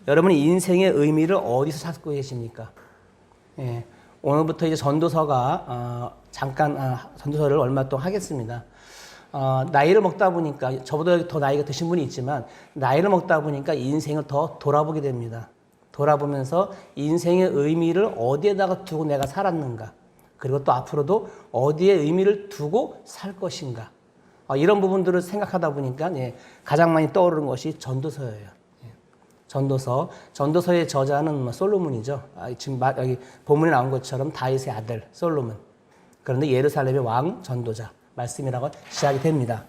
여러분이 인생의 의미를 어디서 찾고 계십니까? 예, 오늘부터 이제 전도서가 전도서를 얼마 동안 하겠습니다. 나이를 먹다 보니까 저보다 더 나이가 드신 분이 있지만 나이를 먹다 보니까 인생을 더 돌아보게 됩니다. 돌아보면서 인생의 의미를 어디에다가 두고 내가 살았는가, 그리고 또 앞으로도 어디에 의미를 두고 살 것인가, 이런 부분들을 생각하다 보니까 가장 많이 떠오르는 것이 전도서예요. 전도서의 저자는 솔로몬이죠. 지금 여기 본문에 나온 것처럼 다윗의 아들 솔로몬. 그런데 예루살렘의 왕 전도자 말씀이라고 시작이 됩니다.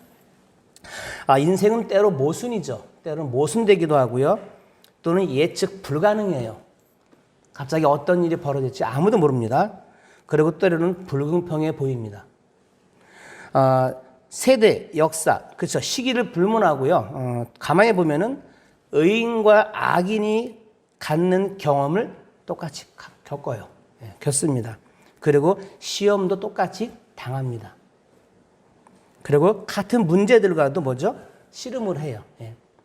인생은 때로 모순이죠. 때로는 모순되기도 하고요. 또는 예측 불가능해요. 갑자기 어떤 일이 벌어질지 아무도 모릅니다. 그리고 때로는 불공평해 보입니다. 세대, 역사, 그렇죠. 시기를 불문하고요. 가만히 보면은 의인과 악인이 갖는 경험을 똑같이 겪어요. 겪습니다. 그리고 시험도 똑같이 당합니다. 그리고 같은 문제들과도 뭐죠? 씨름을 해요.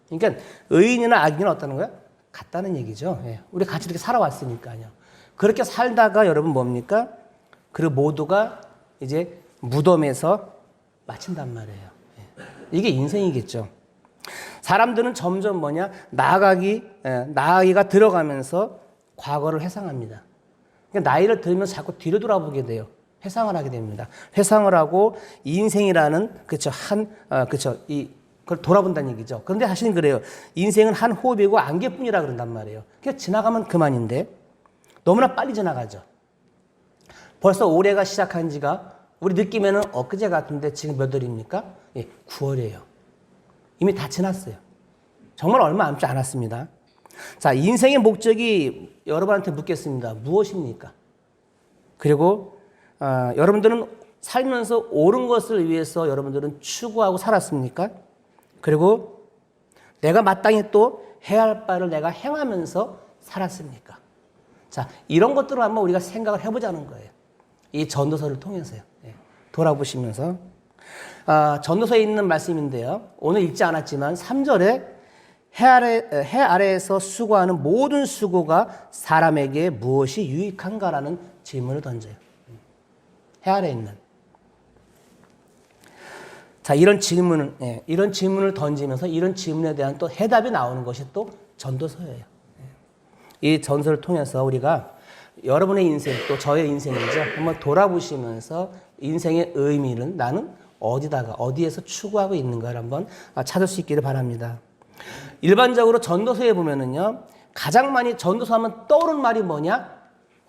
그러니까 의인이나 악인은 어떠는 거야? 같다는 얘기죠. 우리 같이 이렇게 살아왔으니까요. 그렇게 살다가 여러분 뭡니까? 그리고 모두가 이제 무덤에서 마친단 말이에요. 이게 인생이겠죠. 사람들은 점점 나아가기가 들어가면서 과거를 회상합니다. 그러니까 나이를 들면서 자꾸 뒤로 돌아보게 돼요. 회상을 하게 됩니다. 회상을 하고 인생이라는 그걸 돌아본다는 얘기죠. 그런데 사실은 그래요. 인생은 한 호흡이고 안개뿐이라 그런단 말이에요. 그냥 지나가면 그만인데 너무나 빨리 지나가죠. 벌써 올해가 시작한 지가 우리 느낌에는 엊그제 같은데 지금 몇 월입니까? 9월이에요. 이미 다 지났어요. 정말 얼마 남지 않았습니다. 자, 인생의 목적이 여러분한테 묻겠습니다. 무엇입니까? 그리고 여러분들은 살면서 옳은 것을 위해서 여러분들은 추구하고 살았습니까? 그리고 내가 마땅히 또 해야 할 바를 내가 행하면서 살았습니까? 자, 이런 것들을 한번 우리가 생각을 해보자는 거예요. 이 전도서를 통해서요. 돌아보시면서. 전도서에 있는 말씀인데요. 오늘 읽지 않았지만 3절에 해 아래에서 수고하는 모든 수고가 사람에게 무엇이 유익한가라는 질문을 던져요. 해 아래에 있는. 자, 이런 질문을 던지면서 이런 질문에 대한 또 해답이 나오는 것이 또 전도서예요. 이 전서를 통해서 우리가 여러분의 인생, 또 저의 인생이죠. 한번 돌아보시면서 인생의 의미는 나는 어디에서 추구하고 있는가를 한번 찾을 수 있기를 바랍니다. 일반적으로 전도서에 보면은요, 가장 많이 전도서 하면 떠오르는 말이 뭐냐?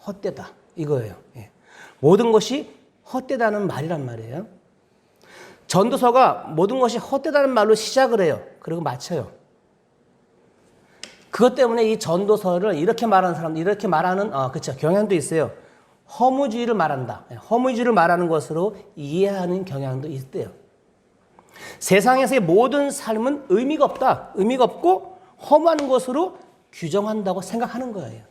헛되다. 이거예요. 모든 것이 헛되다는 말이란 말이에요. 전도서가 모든 것이 헛되다는 말로 시작을 해요. 그리고 마쳐요. 그것 때문에 이 전도서를 이렇게 말하는 사람들, 이렇게 말하는, 경향도 있어요. 허무주의를 말한다. 허무주의를 말하는 것으로 이해하는 경향도 있대요. 세상에서의 모든 삶은 의미가 없다. 의미가 없고 허무한 것으로 규정한다고 생각하는 거예요.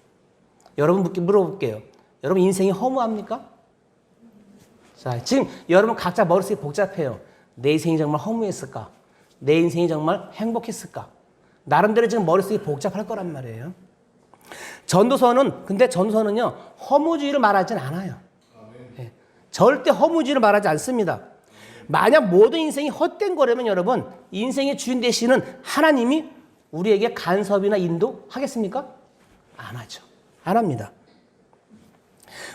여러분 물어볼게요. 여러분 인생이 허무합니까? 자, 지금 여러분 각자 머릿속이 복잡해요. 내 인생이 정말 허무했을까? 내 인생이 정말 행복했을까? 나름대로 지금 머릿속이 복잡할 거란 말이에요. 근데 전도서는요, 허무주의를 말하진 않아요. 절대 허무주의를 말하지 않습니다. 만약 모든 인생이 헛된 거라면 여러분, 인생의 주인 되시는 하나님이 우리에게 간섭이나 인도하겠습니까? 안 하죠. 안 합니다.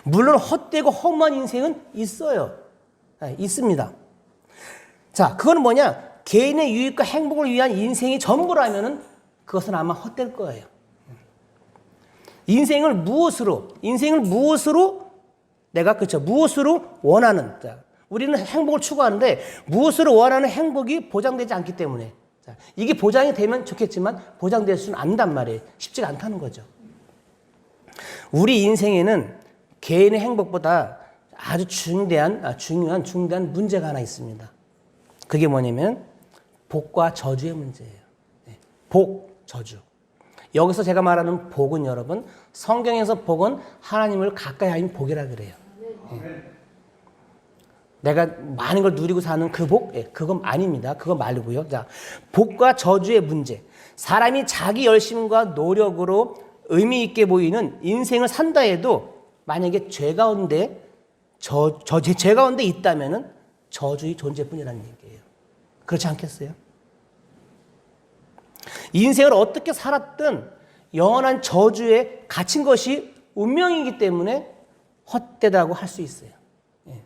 물론 헛되고 허무한 인생은 있어요. 있습니다. 자, 그건 뭐냐? 개인의 유익과 행복을 위한 인생이 전부라면은 그것은 아마 헛될 거예요. 인생을 무엇으로 무엇으로 원하는, 우리는 행복을 추구하는데 무엇으로 원하는 행복이 보장되지 않기 때문에, 이게 보장이 되면 좋겠지만 보장될 수는 않단 말이에요. 쉽지가 않다는 거죠. 우리 인생에는 개인의 행복보다 아주 중대한 문제가 하나 있습니다. 그게 뭐냐면 복과 저주의 문제예요. 복, 저주. 여기서 제가 말하는 복은 여러분, 성경에서 복은 하나님을 가까이 하는 복이라 그래요. 내가 많은 걸 누리고 사는 그 복? 그건 아닙니다. 그거 말고요. 자, 복과 저주의 문제. 사람이 자기 열심과 노력으로 의미 있게 보이는 인생을 산다 해도 만약에 죄 가운데 죄 가운데 있다면은 저주의 존재뿐이라는 얘기예요. 그렇지 않겠어요? 인생을 어떻게 살았든 영원한 저주에 갇힌 것이 운명이기 때문에 헛되다고 할 수 있어요. 예.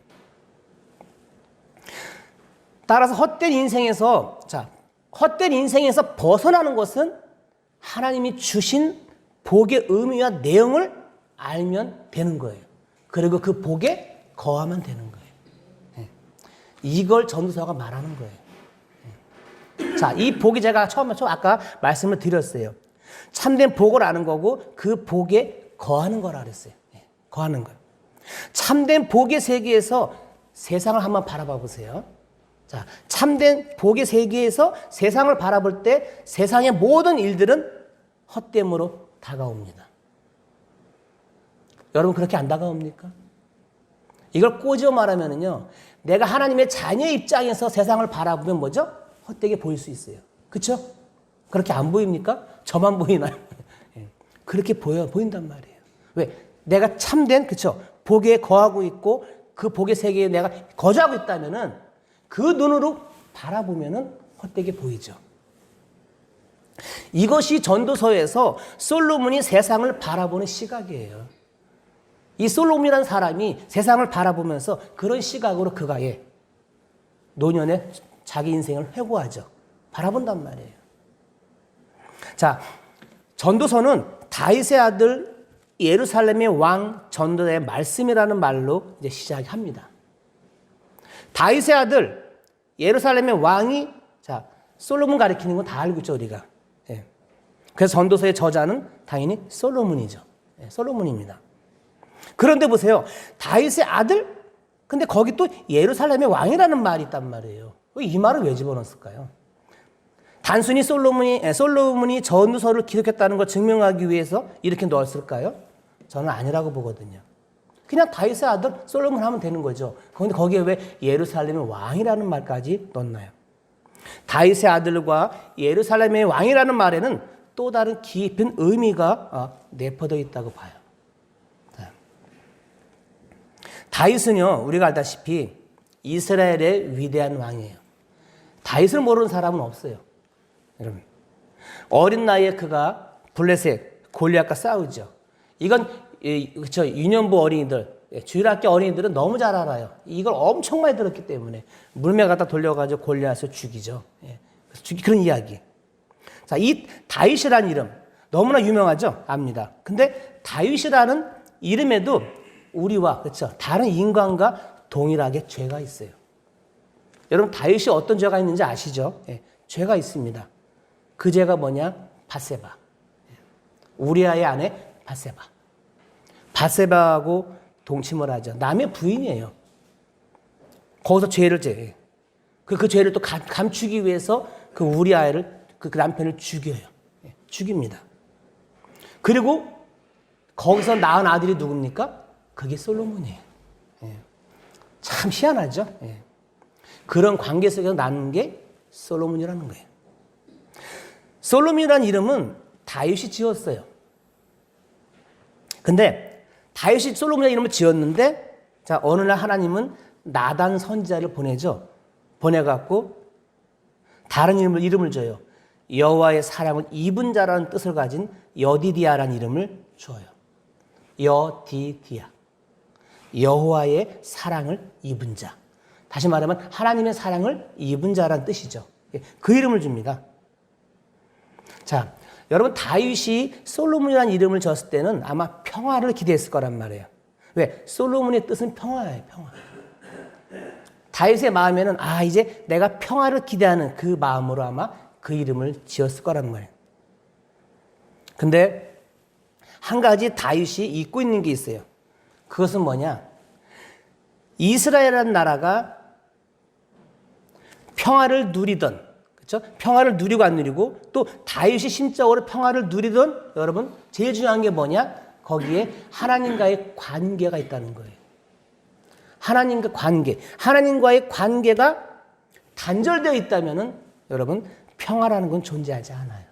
따라서 헛된 인생에서 벗어나는 것은 하나님이 주신 복의 의미와 내용을 알면 되는 거예요. 그리고 그 복에 거하면 되는 거예요. 예. 이걸 전도서가 말하는 거예요. 예. 자, 이 복이 제가 처음에 아까 말씀을 드렸어요. 참된 복을 아는 거고 그 복에 거하는 거라 그랬어요. 예. 거하는 거예요. 참된 복의 세계에서 세상을 한번 바라봐 보세요. 자, 참된 복의 세계에서 세상을 바라볼 때 세상의 모든 일들은 헛됨으로 다가옵니다. 여러분 그렇게 안 다가옵니까? 이걸 꼬집어 말하면요, 내가 하나님의 자녀의 입장에서 세상을 바라보면 뭐죠? 헛되게 보일 수 있어요. 그렇죠? 그렇게 안 보입니까? 저만 보이나요? 그렇게 보인단 말이에요. 왜? 내가 참된, 그렇죠? 복에 거하고 있고 그 복의 세계에 내가 거주하고 있다면은 그 눈으로 바라보면은 헛되게 보이죠. 이것이 전도서에서 솔로몬이 세상을 바라보는 시각이에요. 이 솔로몬이라는 사람이 세상을 바라보면서 그런 시각으로 그가 노년에 자기 인생을 회고하죠. 바라본단 말이에요. 자, 전도서는 다윗의 아들 예루살렘의 왕 전도자의 말씀이라는 말로 이제 시작합니다. 다윗의 아들 예루살렘의 왕이 솔로몬 가리키는 건 다 알고 있죠, 우리가. 예. 그래서 전도서의 저자는 당연히 솔로몬이죠. 예, 솔로몬입니다. 그런데 보세요. 다윗의 아들? 근데 거기 또 예루살렘의 왕이라는 말이 있단 말이에요. 이 말을 왜 집어넣었을까요? 단순히 솔로몬이 전도서를 기록했다는 걸 증명하기 위해서 이렇게 넣었을까요? 저는 아니라고 보거든요. 그냥 다윗의 아들 솔로몬 하면 되는 거죠. 그런데 거기에 왜 예루살렘의 왕이라는 말까지 넣나요? 다윗의 아들과 예루살렘의 왕이라는 말에는 또 다른 깊은 의미가 내포되어 있다고 봐요. 다윗은요, 우리가 알다시피 이스라엘의 위대한 왕이에요. 다윗을 모르는 사람은 없어요. 여러분, 어린 나이에 그가 블레셋 골리앗과 싸우죠. 이건 그렇죠, 유년부 어린이들, 주일학교 어린이들은 너무 잘 알아요. 이걸 엄청 많이 들었기 때문에 물매 갖다 돌려가지고 골리앗을 죽이죠. 그런 이야기. 자, 이 다윗이라는 이름 너무나 유명하죠, 압니다. 근데 다윗이라는 이름에도 우리와 그렇죠, 다른 인간과 동일하게 죄가 있어요. 여러분 다윗이 어떤 죄가 있는지 아시죠? 죄가 있습니다. 그 죄가 뭐냐? 밧세바. 우리아의 아내 밧세바. 밧세바하고 동침을 하죠. 남의 부인이에요. 거기서 죄를 재. 그 죄를 또 감추기 위해서 그 우리아를 그 남편을 죽여요. 죽입니다. 그리고 거기서 낳은 아들이 누굽니까? 그게 솔로몬이에요. 참 희한하죠. 그런 관계 속에서 낳는 게 솔로몬이라는 거예요. 솔로몬이라는 이름은 다윗이 지었어요. 근데 다윗이 솔로몬이라는 이름을 지었는데, 자, 어느 날 하나님은 나단 선지자를 보내죠. 보내갖고 다른 이름을 줘요. 여호와의 사랑을 입은 자라는 뜻을 가진 여디디아라는 이름을 줘요. 여디디아. 여호와의 사랑을 입은 자. 다시 말하면 하나님의 사랑을 입은 자라는 뜻이죠. 그 이름을 줍니다. 자, 여러분 다윗이 솔로몬이라는 이름을 줬을 때는 아마 평화를 기대했을 거란 말이에요. 왜? 솔로몬의 뜻은 평화예요. 평화. 다윗의 마음에는 이제 내가 평화를 기대하는 그 마음으로 아마 그 이름을 지었을 거란 말이에요. 근데 한 가지 다윗이 잊고 있는 게 있어요. 그것은 뭐냐? 이스라엘이라는 나라가 평화를 누리던, 그렇죠? 평화를 누리고 안 누리고 또 다윗이 심적으로 평화를 누리던, 여러분 제일 중요한 게 뭐냐? 거기에 하나님과의 관계가 있다는 거예요. 하나님과 관계, 하나님과의 관계가 단절되어 있다면은 여러분 평화라는 건 존재하지 않아요.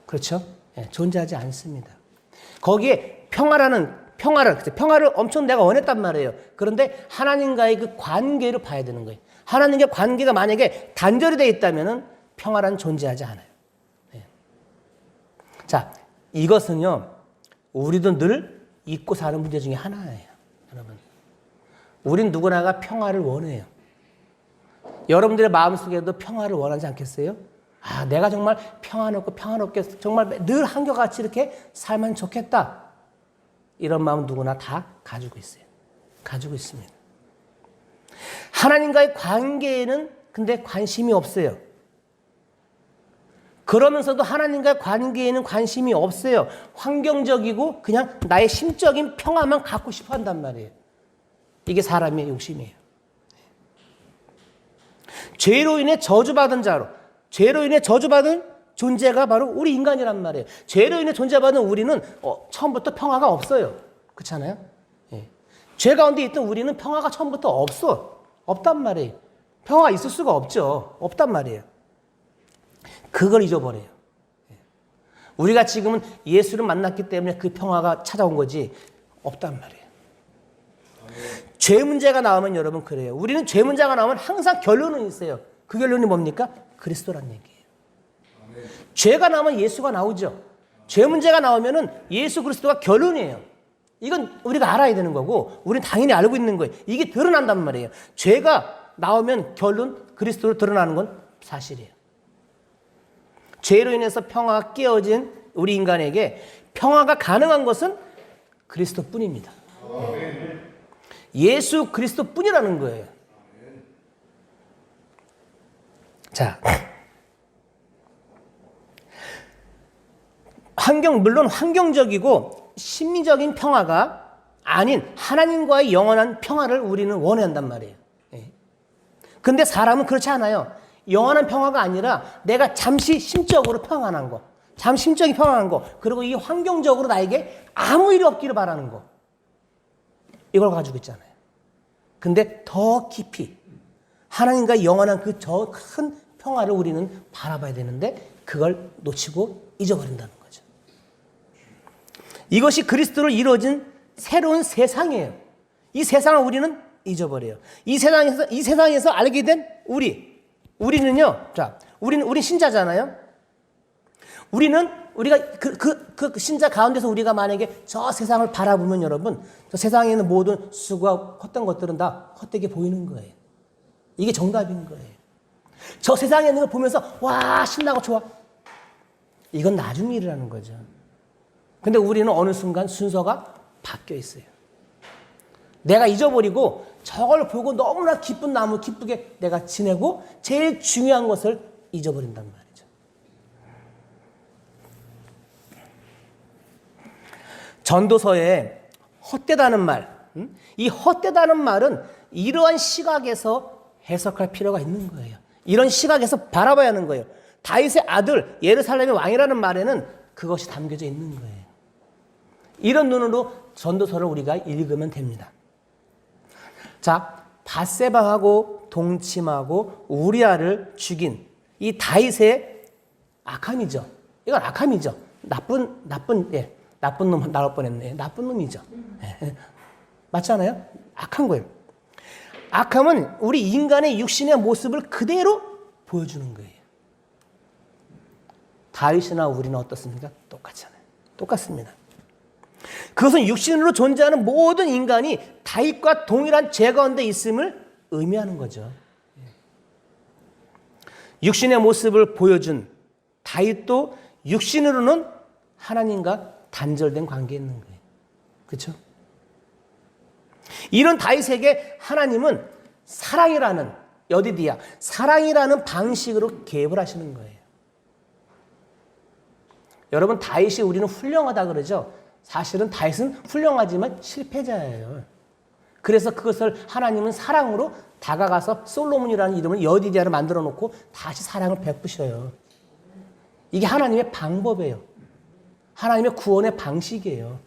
그렇죠? 예, 존재하지 않습니다. 거기에 평화를 엄청 내가 원했단 말이에요. 그런데 하나님과의 그 관계를 봐야 되는 거예요. 하나님과 관계가 만약에 단절이 되어 있다면 평화란 존재하지 않아요. 예. 자, 이것은요, 우리도 늘 잊고 사는 문제 중에 하나예요. 여러분, 우린 누구나가 평화를 원해요. 여러분들의 마음속에도 평화를 원하지 않겠어요? 아, 내가 정말 평화롭게 정말 늘 한결같이 이렇게 살면 좋겠다. 이런 마음 누구나 다 가지고 있어요. 가지고 있습니다. 하나님과의 관계에는 근데 관심이 없어요. 그러면서도 하나님과의 관계에는 관심이 없어요. 환경적이고 그냥 나의 심적인 평화만 갖고 싶어 한단 말이에요. 이게 사람의 욕심이에요. 죄로 인해 저주받은 자로, 죄로 인해 저주받은 존재가 바로 우리 인간이란 말이에요. 죄로 인해 존재받은 우리는 처음부터 평화가 없어요. 그렇잖아요? 예. 죄 가운데 있던 우리는 평화가 처음부터 없단 말이에요. 평화가 있을 수가 없단 말이에요. 그걸 잊어버려요. 예. 우리가 지금은 예수를 만났기 때문에 그 평화가 찾아온 거지 없단 말이에요. 죄 문제가 나오면 여러분 그래요. 우리는 죄 문제가 나오면 항상 결론은 있어요. 그 결론이 뭡니까? 그리스도란 얘기예요. 죄가 나오면 예수가 나오죠. 죄 문제가 나오면은 예수 그리스도가 결론이에요. 이건 우리가 알아야 되는 거고, 우리는 당연히 알고 있는 거예요. 이게 드러난단 말이에요. 죄가 나오면 결론 그리스도로 드러나는 건 사실이에요. 죄로 인해서 평화가 깨어진 우리 인간에게 평화가 가능한 것은 그리스도뿐입니다. 예수 그리스도뿐이라는 거예요. 자, 물론 환경적이고 심리적인 평화가 아닌 하나님과의 영원한 평화를 우리는 원한단 말이에요. 근데 사람은 그렇지 않아요. 영원한 평화가 아니라 내가 잠시 심적으로 평안한 거, 잠시 심적인 평안한 거, 그리고 이 환경적으로 나에게 아무 일이 없기를 바라는 거, 이걸 가지고 있잖아요. 근데 더 깊이 하나님과 영원한 그 저 큰 평화를 우리는 바라봐야 되는데 그걸 놓치고 잊어버린다는 거죠. 이것이 그리스도로 이루어진 새로운 세상이에요. 이 세상을 우리는 잊어버려요. 이 세상에서 알게 된 우리는요. 자, 우리 신자잖아요. 우리가 그 신자 가운데서 우리가 만약에 저 세상을 바라보면 여러분, 저 세상에 있는 모든 수고와 헛된 것들은 다 헛되게 보이는 거예요. 이게 정답인 거예요. 저 세상에 있는 걸 보면서 와, 신나고 좋아. 이건 나중 일이라는 거죠. 근데 우리는 어느 순간 순서가 바뀌어 있어요. 내가 잊어버리고 저걸 보고 너무나 기쁘게 내가 지내고 제일 중요한 것을 잊어버린단 말이죠. 전도서에 헛되다는 말, 이 헛되다는 말은 이러한 시각에서 해석할 필요가 있는 거예요. 이런 시각에서 바라봐야 하는 거예요. 다윗의 아들, 예루살렘의 왕이라는 말에는 그것이 담겨져 있는 거예요. 이런 눈으로 전도서를 우리가 읽으면 됩니다. 자, 밧세바하고 동침하고 우리아를 죽인 이 다윗의 악함이죠. 이건 악함이죠. 나쁜 놈 나올 뻔했네. 나쁜 놈이죠. 맞잖아요? 악한 거예요. 악함은 우리 인간의 육신의 모습을 그대로 보여주는 거예요. 다윗이나 우리는 어떻습니까? 똑같잖아요. 똑같습니다. 그것은 육신으로 존재하는 모든 인간이 다윗과 동일한 죄 가운데 있음을 의미하는 거죠. 육신의 모습을 보여준 다윗도 육신으로는 하나님과 단절된 관계에 있는 거예요. 그렇죠? 이런 다윗에게 하나님은 사랑이라는 여디디아, 사랑이라는 방식으로 개입을 하시는 거예요. 여러분, 다윗이 우리는 훌륭하다 그러죠. 사실은 다윗은 훌륭하지만 실패자예요. 그래서 그것을 하나님은 사랑으로 다가가서 솔로몬이라는 이름을 여디디아를 만들어 놓고 다시 사랑을 베푸셔요. 이게 하나님의 방법이에요. 하나님의 구원의 방식이에요.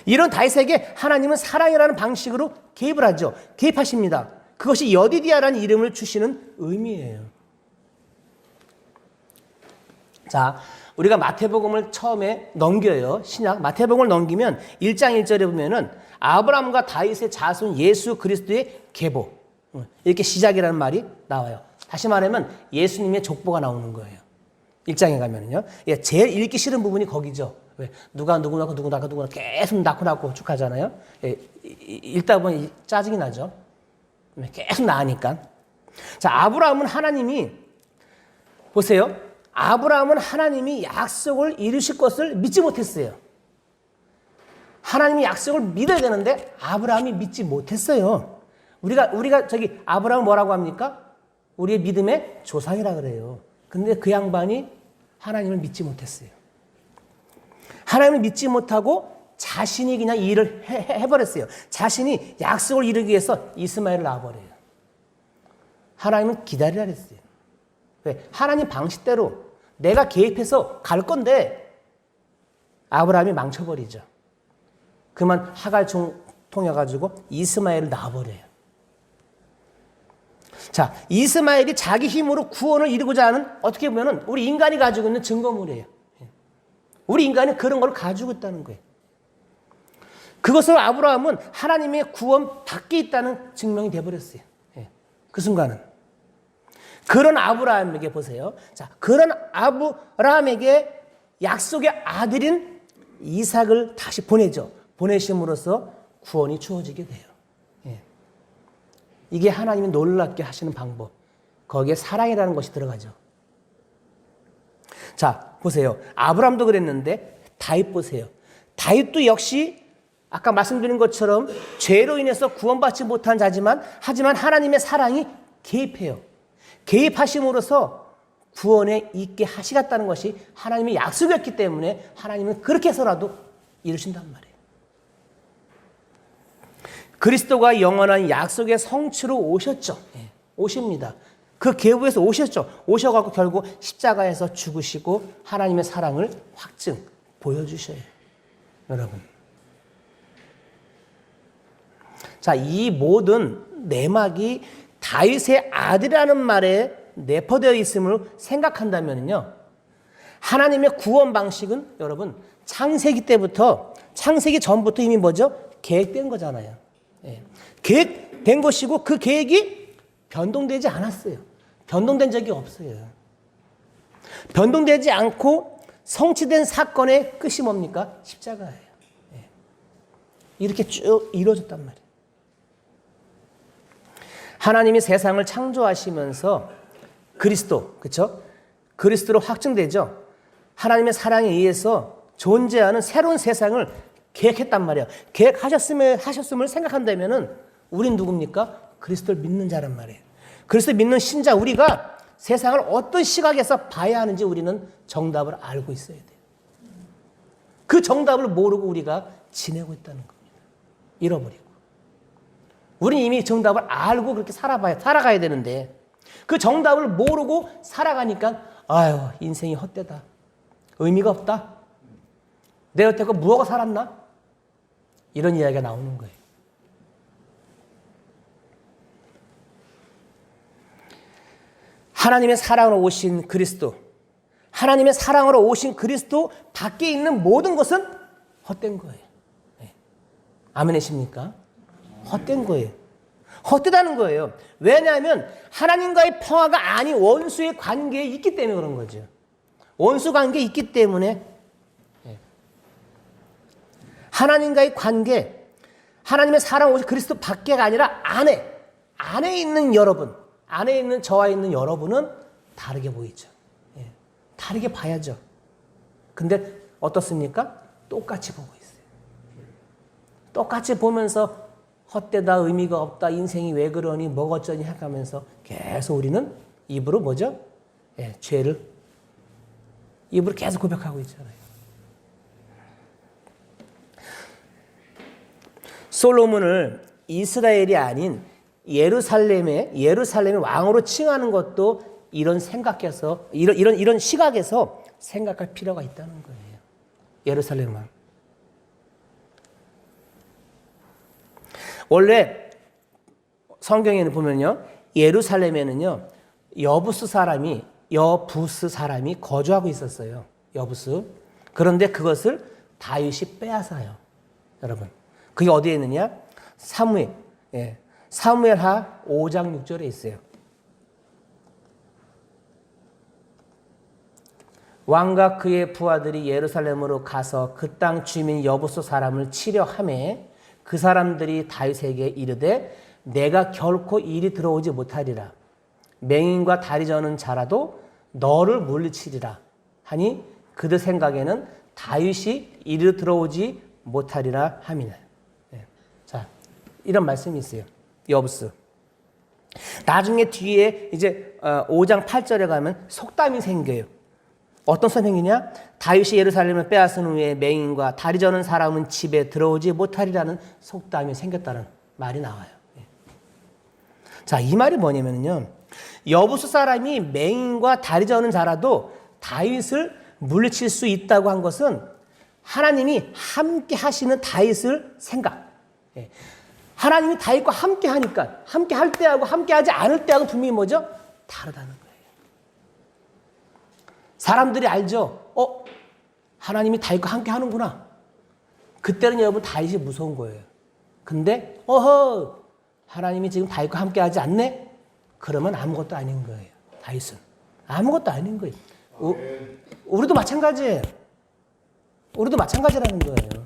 이런 다윗에게 하나님은 사랑이라는 방식으로 개입을 하죠. 개입하십니다. 그것이 여디디아라는 이름을 주시는 의미예요. 자, 우리가 마태복음을 처음에 넘겨요. 신약 마태복음을 넘기면 1장 1절에 보면은 아브라함과 다윗의 자손 예수 그리스도의 계보, 이렇게 시작이라는 말이 나와요. 다시 말하면 예수님의 족보가 나오는 거예요. 1장에 가면은요. 예, 제일 읽기 싫은 부분이 거기죠. 왜? 누가 누구 낳고 누구 낳고 누구 낳고 계속 낳고 쭉 하잖아요. 예, 읽다 보면 짜증이 나죠. 계속 낳으니까. 자, 아브라함은 하나님이 보세요. 아브라함은 하나님이 약속을 이루실 것을 믿지 못했어요. 하나님이 약속을 믿어야 되는데 아브라함이 믿지 못했어요. 우리가 저기 아브라함을 뭐라고 합니까? 우리의 믿음의 조상이라 그래요. 근데 그 양반이 하나님을 믿지 못했어요. 하나님을 믿지 못하고 자신이 그냥 일을 해버렸어요. 자신이 약속을 이루기 위해서 이스마엘을 낳아버려요. 하나님은 기다리라 그랬어요. 왜? 하나님 방식대로 내가 개입해서 갈 건데 아브라함이 망쳐버리죠. 그만 하갈 통해가지고 이스마엘을 낳아버려요. 자, 이스마엘이 자기 힘으로 구원을 이루고자 하는 어떻게 보면 우리 인간이 가지고 있는 증거물이에요. 우리 인간이 그런 걸 가지고 있다는 거예요. 그것을 아브라함은 하나님의 구원 밖에 있다는 증명이 되어버렸어요. 그 순간은. 그런 아브라함에게 보세요. 자, 그런 아브라함에게 약속의 아들인 이삭을 다시 보내죠. 보내심으로써 구원이 주어지게 돼요. 이게 하나님이 놀랍게 하시는 방법. 거기에 사랑이라는 것이 들어가죠. 자, 보세요. 아브라함도 그랬는데 다윗 보세요. 다윗도 역시 아까 말씀드린 것처럼 죄로 인해서 구원받지 못한 자지만 하지만 하나님의 사랑이 개입해요. 개입하심으로써 구원에 있게 하시겠다는 것이 하나님의 약속이었기 때문에 하나님은 그렇게 해서라도 이루신단 말이에요. 그리스도가 영원한 약속의 성취로 오셨죠. 오십니다. 그 계보에서 오셨죠. 오셔가지고 결국 십자가에서 죽으시고 하나님의 사랑을 확증 보여주셔요. 여러분. 자, 이 모든 내막이 다윗의 아들이라는 말에 내포되어 있음을 생각한다면요. 하나님의 구원 방식은 여러분 창세기 때부터 창세기 전부터 이미 뭐죠? 계획된 거잖아요. 계획된 것이고 그 계획이 변동되지 않았어요. 변동된 적이 없어요. 변동되지 않고 성취된 사건의 끝이 뭡니까? 십자가예요. 이렇게 쭉 이루어졌단 말이에요. 하나님이 세상을 창조하시면서 그리스도, 그렇죠? 그리스도로 확증되죠. 하나님의 사랑에 의해서 존재하는 새로운 세상을 계획했단 말이에요. 계획하셨음을 생각한다면은 우린 누굽니까? 그리스도를 믿는 자란 말이에요. 그리스도 믿는 신자 우리가 세상을 어떤 시각에서 봐야 하는지 우리는 정답을 알고 있어야 돼요. 그 정답을 모르고 우리가 지내고 있다는 겁니다. 잃어버리고. 우리는 이미 정답을 알고 그렇게 살아가야 되는데 그 정답을 모르고 살아가니까 아유 인생이 헛되다. 의미가 없다. 내 여태껏 무엇하고 살았나? 이런 이야기가 나오는 거예요. 하나님의 사랑으로 오신 그리스도, 하나님의 사랑으로 오신 그리스도 밖에 있는 모든 것은 헛된 거예요. 아멘이십니까? 헛된 거예요. 헛되다는 거예요. 왜냐하면 하나님과의 평화가 아닌 원수의 관계에 있기 때문에 그런 거죠. 원수 관계에 있기 때문에 하나님과의 관계, 하나님의 사랑 오신 그리스도 밖에가 아니라 안에 있는 여러분, 안에 있는 저와 있는 여러분은 다르게 보이죠. 다르게 봐야죠. 근데 어떻습니까? 똑같이 보고 있어요. 똑같이 보면서 헛되다, 의미가 없다, 인생이 왜 그러니, 뭐가 어쩌니 하면서 계속 우리는 입으로 뭐죠? 죄를 입으로 계속 고백하고 있잖아요. 솔로몬을 이스라엘이 아닌 예루살렘의 왕으로 칭하는 것도 이런 생각에서 이런 시각에서 생각할 필요가 있다는 거예요. 예루살렘 왕. 원래 성경에는 보면요, 예루살렘에는요 여부스 사람이 여부스 사람이 거주하고 있었어요. 여부스. 그런데 그것을 다윗이 빼앗아요. 여러분. 그게 어디에 있느냐? 사무엘. 예. 사무엘하 5장 6절에 있어요. 왕과 그의 부하들이 예루살렘으로 가서 그 땅 주민 여부스 사람을 치려 하매 그 사람들이 다윗에게 이르되 내가 결코 이리 들어오지 못하리라. 맹인과 다리 저는 자라도 너를 물리치리라 하니 그들 생각에는 다윗이 이리 들어오지 못하리라 함이라. 네. 자, 이런 말씀이 있어요. 여부스. 나중에 뒤에 이제 5장 8절에 가면 속담이 생겨요. 어떤 선생이냐? 다윗이 예루살렘을 빼앗은 후에 맹인과 다리 저는 사람은 집에 들어오지 못하리라는 속담이 생겼다는 말이 나와요. 자, 이 말이 뭐냐면요. 여부스 사람이 맹인과 다리 저는 자라도 다윗을 물리칠 수 있다고 한 것은 하나님이 함께 하시는 다윗을 생각. 하나님이 다윗과 함께 하니까 함께 할 때하고 함께 하지 않을 때하고 분명히 뭐죠? 다르다는 거예요. 사람들이 알죠? 하나님이 다윗과 함께 하는구나. 그때는 여러분 다윗이 무서운 거예요. 근데 하나님이 지금 다윗과 함께 하지 않네? 그러면 아무것도 아닌 거예요. 다윗은. 아무것도 아닌 거예요. 우리도 마찬가지예요. 우리도 마찬가지라는 거예요.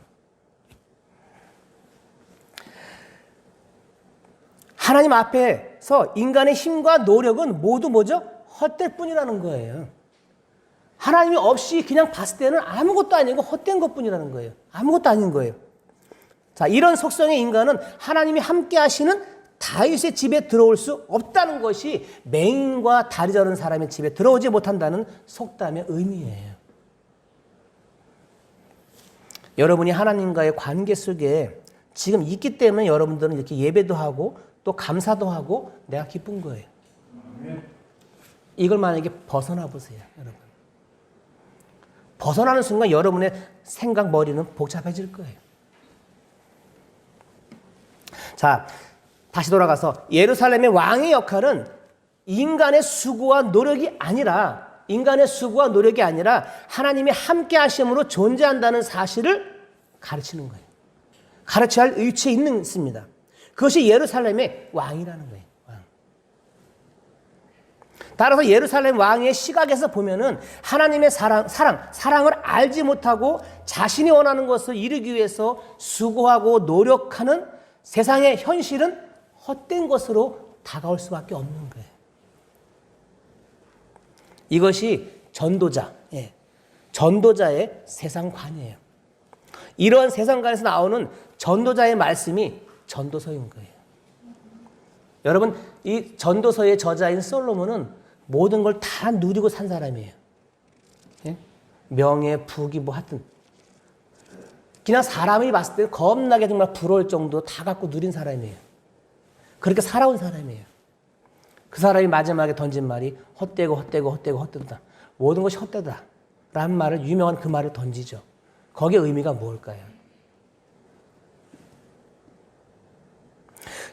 하나님 앞에서 인간의 힘과 노력은 모두 뭐죠? 헛될 뿐이라는 거예요. 하나님이 없이 그냥 봤을 때는 아무것도 아니고 헛된 것뿐이라는 거예요. 아무것도 아닌 거예요. 자, 이런 속성의 인간은 하나님이 함께 하시는 다윗의 집에 들어올 수 없다는 것이 맹인과 다리 저는 사람의 집에 들어오지 못한다는 속담의 의미예요. 여러분이 하나님과의 관계 속에 지금 있기 때문에 여러분들은 이렇게 예배도 하고 또 감사도 하고 내가 기쁜 거예요. 이걸 만약에 벗어나 보세요, 여러분. 벗어나는 순간 여러분의 생각, 머리는 복잡해질 거예요. 자, 다시 돌아가서 예루살렘의 왕의 역할은 인간의 수고와 노력이 아니라 하나님이 함께 하심으로 존재한다는 사실을 가르치는 거예요. 가르쳐야 할 위치에 있습니다. 그것이 예루살렘의 왕이라는 거예요. 따라서 예루살렘 왕의 시각에서 보면은 하나님의 사랑을 알지 못하고 자신이 원하는 것을 이루기 위해서 수고하고 노력하는 세상의 현실은 헛된 것으로 다가올 수밖에 없는 거예요. 이것이 전도자의 세상관이에요. 이러한 세상관에서 나오는 전도자의 말씀이 전도서인 거예요. 여러분, 이 전도서의 저자인 솔로몬은 모든 걸 다 누리고 산 사람이에요. 예? 명예, 부귀 뭐 하여튼 그냥 사람이 봤을 때 겁나게 정말 부러울 정도 다 갖고 누린 사람이에요. 그렇게 살아온 사람이에요. 그 사람이 마지막에 던진 말이 헛되다. 모든 것이 헛되다 라는 말을, 유명한 그 말을 던지죠. 거기에 의미가 뭘까요?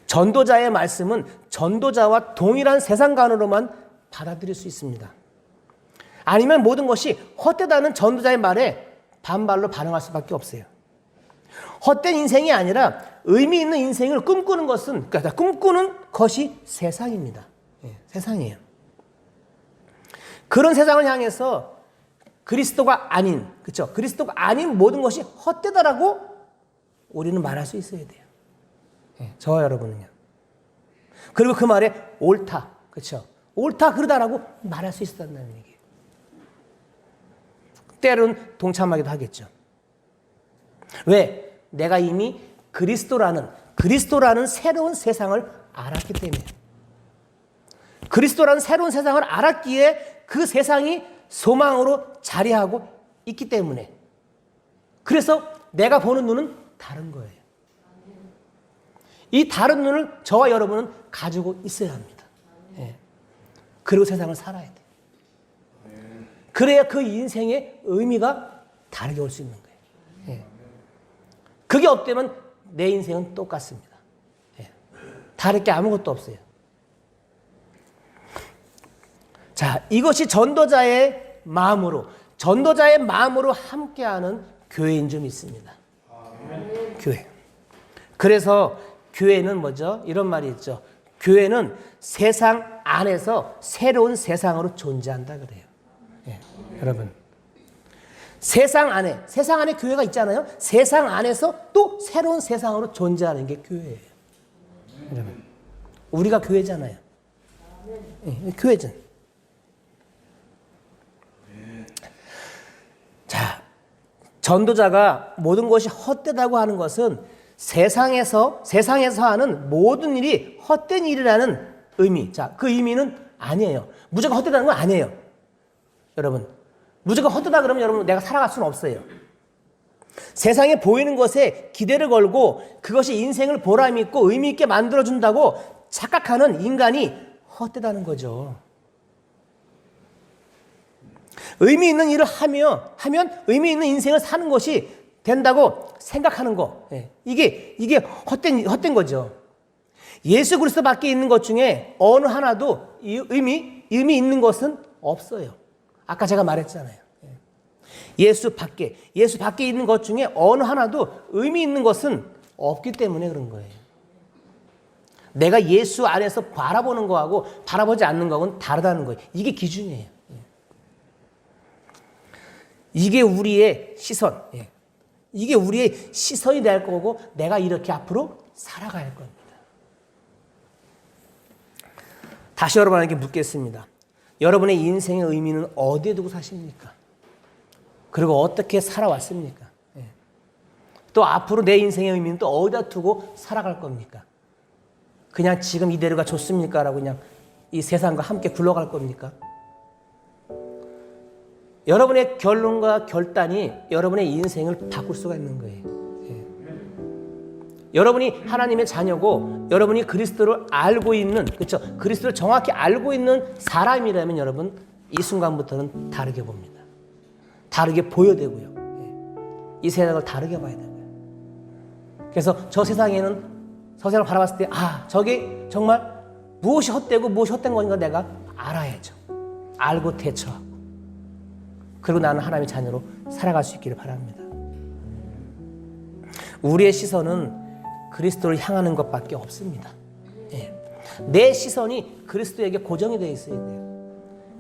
전도자의 말씀은 전도자와 동일한 세상관으로만 받아들일 수 있습니다. 아니면 모든 것이 헛되다는 전도자의 말에 반발로 반응할 수밖에 없어요. 헛된 인생이 아니라 의미 있는 인생을 꿈꾸는 것은, 그러니까 꿈꾸는 것이 세상입니다. 세상이에요. 그런 세상을 향해서 그리스도가 아닌 모든 것이 헛되다라고 우리는 말할 수 있어야 돼요. 저와 여러분은요. 그리고 그 말에 옳다, 옳다 그러다라고 말할 수 있었다는 얘기예요. 때로는 동참하기도 하겠죠. 왜? 내가 이미 그리스도라는 새로운 세상을 알았기 때문에. 그리스도라는 새로운 세상을 알았기에 그 세상이 소망으로 자리하고 있기 때문에. 그래서 내가 보는 눈은 다른 거예요. 이 다른 눈을 저와 여러분은 가지고 있어야 합니다. 그리고 세상을 살아야 돼요. 그래야 그 인생의 의미가 다르게 올 수 있는 거예요. 그게 없다면 내 인생은 똑같습니다. 다를 게 아무것도 없어요. 자, 이것이 전도자의 마음으로 함께하는 교회인 줄 믿습니다. 교회. 그래서 교회는 뭐죠? 이런 말이 있죠. 교회는 세상 안에서 새로운 세상으로 존재한다 그래요. 예, 여러분. 세상 안에 교회가 있잖아요. 세상 안에서 또 새로운 세상으로 존재하는 게 교회예요. 여러분. 우리가 교회잖아요. 예, 교회잖아요. 자, 전도자가 모든 것이 헛되다고 하는 것은 세상에서 하는 모든 일이 헛된 일이라는 의미. 자, 그 의미는 아니에요. 무조건 헛되다는 건 아니에요. 여러분, 무조건 헛되다 그러면 여러분 내가 살아갈 수는 없어요. 세상에 보이는 것에 기대를 걸고 그것이 인생을 보람 있고 의미 있게 만들어준다고 착각하는 인간이 헛되다는 거죠. 의미 있는 일을 하면 의미 있는 인생을 사는 것이 된다고 생각하는 거. 이게 헛된 거죠. 예수 그리스도 밖에 있는 것 중에 어느 하나도 의미 있는 것은 없어요. 아까 제가 말했잖아요. 예수 밖에 있는 것 중에 어느 하나도 의미 있는 것은 없기 때문에 그런 거예요. 내가 예수 안에서 바라보는 거하고 바라보지 않는 거하고는 다르다는 거예요. 이게 기준이에요. 이게 우리의 시선. 이게 우리의 시선이 될 거고 내가 이렇게 앞으로 살아갈 겁니다. 다시 여러분에게 묻겠습니다. 여러분의 인생의 의미는 어디에 두고 사십니까? 그리고 어떻게 살아왔습니까? 또 앞으로 내 인생의 의미는 또 어디다 두고 살아갈 겁니까? 그냥 지금 이대로가 좋습니까? 라고 그냥 이 세상과 함께 굴러갈 겁니까? 여러분의 결론과 결단이 여러분의 인생을 바꿀 수가 있는 거예요. 여러분이 하나님의 자녀고 여러분이 그리스도를 알고 있는, 그렇죠? 그리스도를 정확히 알고 있는 사람이라면 여러분 이 순간부터는 다르게 봅니다. 다르게 보여되고요. 이 세상을 다르게 봐야 되고요. 그래서 저 세상을 바라봤을 때 저게 정말 무엇이 헛되고 무엇이 헛된 건가 내가 알아야죠. 알고 대처하고 그리고 나는 하나님의 자녀로 살아갈 수 있기를 바랍니다. 우리의 시선은 그리스도를 향하는 것밖에 없습니다. 내 시선이 그리스도에게 고정이 되어 있어야 돼요.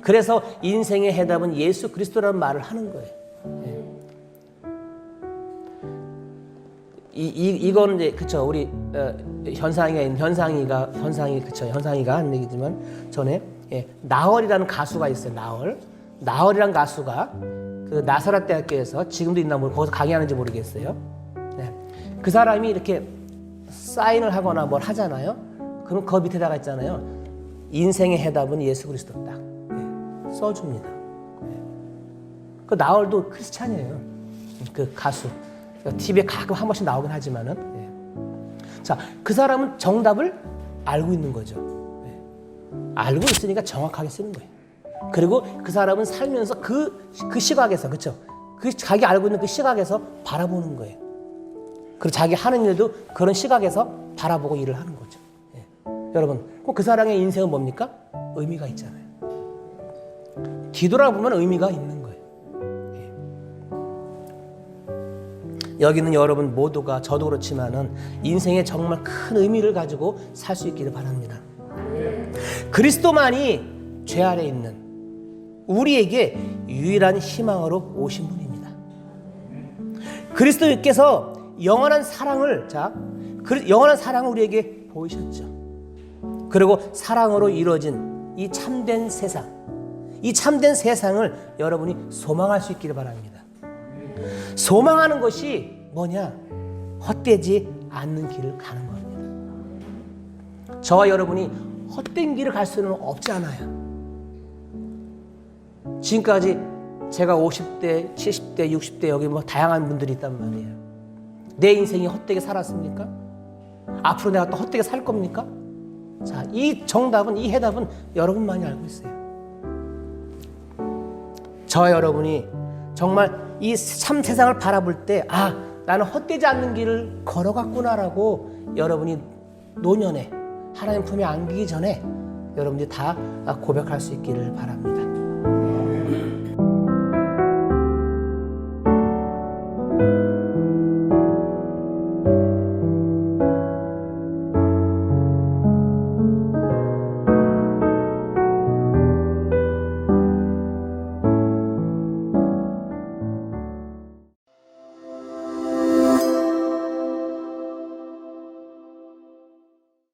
그래서 인생의 해답은 예수 그리스도라는 말을 하는 거예요. 이거는 이제 그쵸 우리 현상이가 하는 얘기지만 전에 나얼이라는 가수가 있어요. 나얼이라는 가수가 그 나사렛 대학교에서 지금도 있나 거기서 강의하는지 모르겠어요. 그 사람이 이렇게 사인을 하거나 뭘 하잖아요. 그럼 그 밑에다가 있잖아요. 인생의 해답은 예수 그리스도 딱 써줍니다. 그 나얼도 크리스찬이에요. 그 가수. TV에 가끔 한 번씩 나오긴 하지만은. 자, 그 사람은 정답을 알고 있는 거죠. 알고 있으니까 정확하게 쓰는 거예요. 그리고 그 사람은 살면서 그 시각에서, 그렇죠? 자기 알고 있는 그 시각에서 바라보는 거예요. 그리고 자기 하는 일도 그런 시각에서 바라보고 일을 하는 거죠. 여러분, 꼭 그 사람의 인생은 뭡니까? 의미가 있잖아요. 뒤돌아보면 의미가 있는 거예요. 여기 있는 여러분 모두가 저도 그렇지만은 인생에 정말 큰 의미를 가지고 살 수 있기를 바랍니다. 그리스도만이 죄 아래 있는 우리에게 유일한 희망으로 오신 분입니다. 그리스도께서 영원한 사랑을 우리에게 보이셨죠. 그리고 사랑으로 이루어진 이 참된 세상을 여러분이 소망할 수 있기를 바랍니다. 소망하는 것이 뭐냐? 헛되지 않는 길을 가는 겁니다. 저와 여러분이 헛된 길을 갈 수는 없잖아요. 지금까지 제가 50대, 70대, 60대 여기 다양한 분들이 있단 말이에요. 내 인생이 헛되게 살았습니까? 앞으로 내가 또 헛되게 살 겁니까? 자, 이 해답은 여러분만이 알고 있어요. 저와 여러분이 정말 이 참 세상을 바라볼 때 나는 헛되지 않는 길을 걸어갔구나라고 여러분이 노년에 하나님 품에 안기기 전에 여러분들이 다 고백할 수 있기를 바랍니다.